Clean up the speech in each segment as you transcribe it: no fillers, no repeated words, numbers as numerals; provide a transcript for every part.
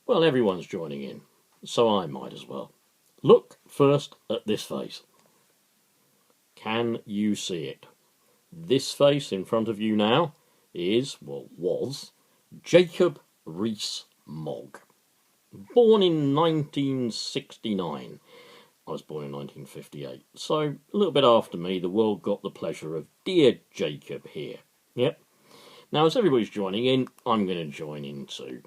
Well, everyone's joining in, so I might as well. Look first at this face. Can you see it? This face in front of you now was Jacob Rees-Mogg. Born in 1969. I was born in 1958. So, a little bit after me, the world got the pleasure of dear Jacob here. Yep. Now, as everybody's joining in, I'm going to join in too.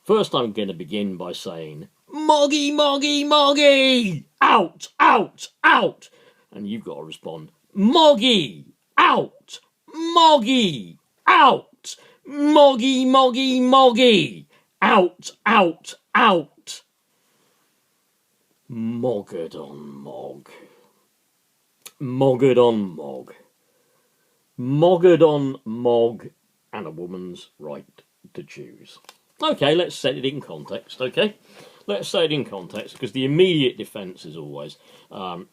First, I'm going to begin by saying, Moggy, Moggy, Moggy! Out, out, out! And you've got to respond, Moggy, out! Moggy, out! Moggy, Moggy, Moggy! Out, out, out! Mogadon Mogg. Mogadon Mogg. Mogadon Mogg and a woman's right to choose. Okay, let's set it in context, okay? Let's set it in context, because the immediate defence is always,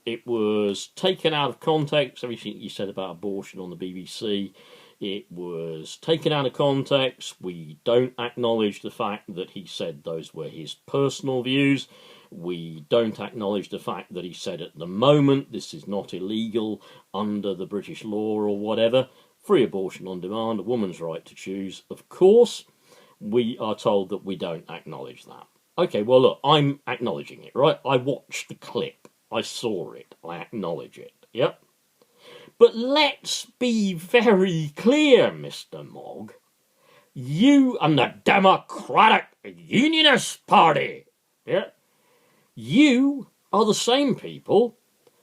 it was taken out of context, everything you said about abortion on the BBC, it was taken out of context, we don't acknowledge the fact that he said those were his personal views, we don't acknowledge the fact that he said at the moment this is not illegal under the British law or whatever, free abortion on demand, a woman's right to choose, of course. We are told that we don't acknowledge that. Okay, well, look, I'm acknowledging it, right? I watched the clip. I saw it. I acknowledge it. Yep. But let's be very clear, Mr. Mogg. You and the Democratic Unionist Party, yeah, you are the same people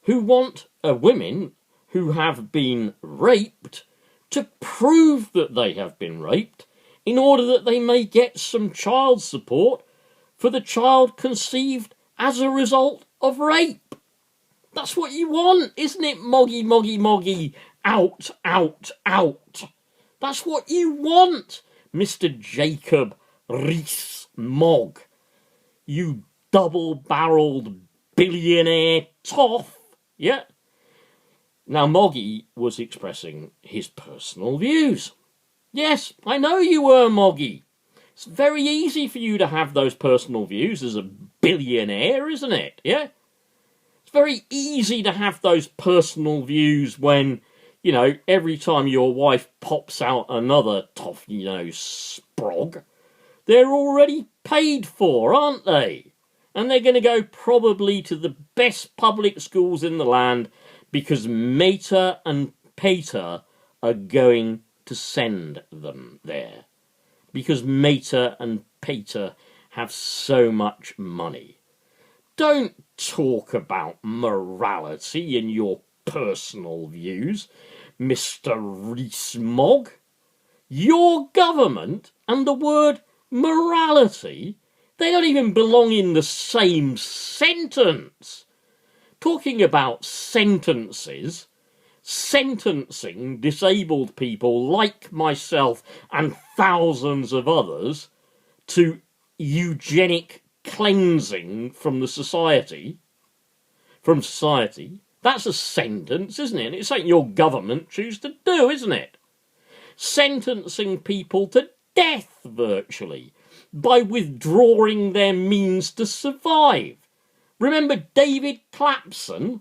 who want women who have been raped to prove that they have been raped in order that they may get some child support for the child conceived as a result of rape. That's what you want, isn't it, Moggy, Moggy, Moggy? Out, out, out. That's what you want, Mr. Jacob Rees-Mogg. You double-barrelled billionaire toff. Yeah? Now, Moggy was expressing his personal views. Yes, I know you were, Moggy. It's very easy for you to have those personal views as a billionaire, isn't it? Yeah? It's very easy to have those personal views when, you know, every time your wife pops out another sprog, they're already paid for, aren't they? And they're going to go probably to the best public schools in the land because Mater and Pater are going to send them there. Because Mater and Pater have so much money. Don't talk about morality in your personal views, Mr. Rees-Mogg. Your government and the word morality, they don't even belong in the same sentence. Talking about sentences, sentencing disabled people like myself and thousands of others to eugenic cleansing from society, that's a sentence, isn't it? And it's something your government choose to do, isn't it? Sentencing people to death, virtually, by withdrawing their means to survive. Remember David Clapson,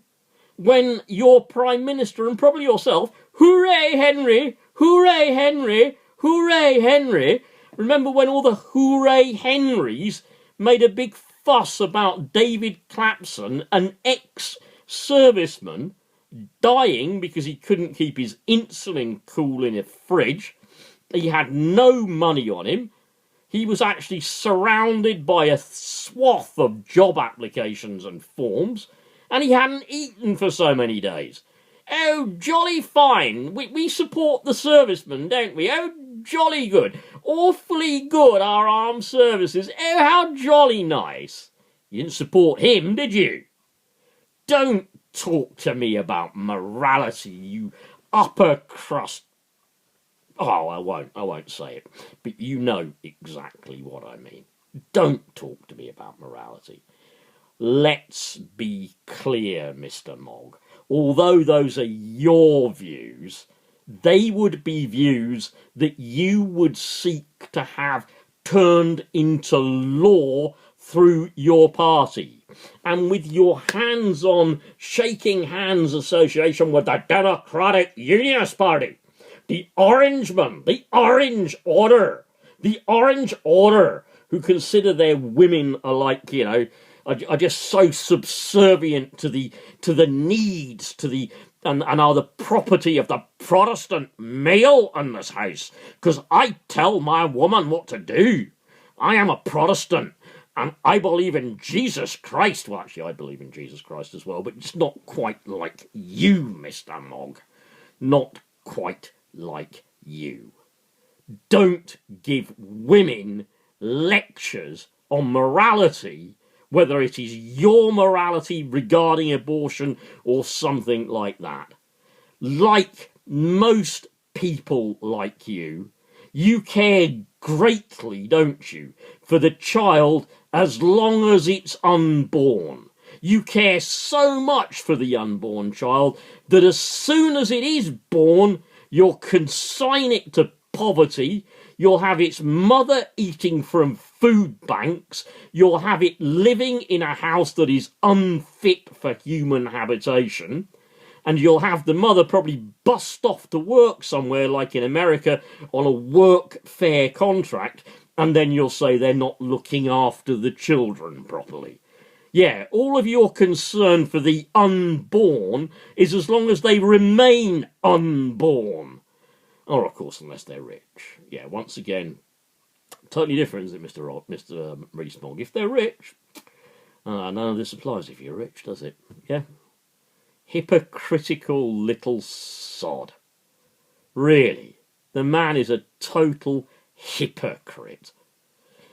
when your Prime Minister, and probably yourself, hooray Henry, hooray Henry, hooray Henry. Remember when all the hooray Henrys made a big fuss about David Clapson, an ex-serviceman, dying because he couldn't keep his insulin cool in a fridge. He had no money on him. He was actually surrounded by a swath of job applications and forms, and he hadn't eaten for so many days. Oh, jolly fine. We support the servicemen, don't we? Oh, jolly good. Awfully good, our armed services. Oh, how jolly nice. You didn't support him, did you? Don't talk to me about morality, you upper crust. Oh, I won't say it. But you know exactly what I mean. Don't talk to me about morality. Let's be clear, Mr. Mogg. Although those are your views, they would be views that you would seek to have turned into law through your party. And with your hands-on shaking hands association with the Democratic Unionist Party, the Orangemen, the Orange Order, who consider their women are like, are just so subservient to the needs, and are the property of the Protestant male in this house, because I tell my woman what to do. I am a Protestant, and I believe in Jesus Christ. Well, actually, I believe in Jesus Christ as well, but it's not quite like you, Mr. Mogg. Not quite like you. Don't give women lectures on morality, whether it is your morality regarding abortion or something like that. Like most people like you care greatly, don't you, for the child as long as it's unborn. You care so much for the unborn child that as soon as it is born, you'll consign it to poverty, you'll have its mother eating from food banks, you'll have it living in a house that is unfit for human habitation, and you'll have the mother probably bust off to work somewhere like in America on a workfare contract, and then you'll say they're not looking after the children properly. Yeah, all of your concern for the unborn is as long as they remain unborn. Or, of course, unless they're rich. Yeah, once again, totally different, isn't it, Mr. Rees-Mogg? If they're rich, none of this applies if you're rich, does it? Yeah? Hypocritical little sod. Really, the man is a total hypocrite.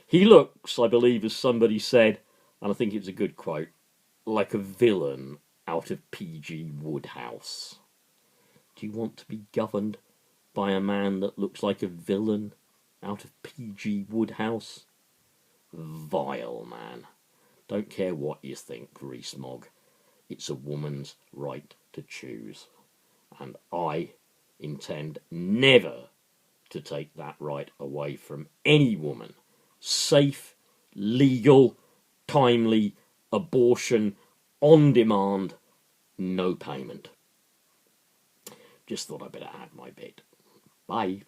He looks, I believe, as somebody said, and I think it's a good quote, like a villain out of P.G. Wodehouse. Do you want to be governed by a man that looks like a villain out of P.G. Wodehouse? Vile man. Don't care what you think, Rees-Mogg. It's a woman's right to choose. And I intend never to take that right away from any woman. Safe, legal, timely abortion on demand, no payment. Just thought I'd better add my bit. Bye.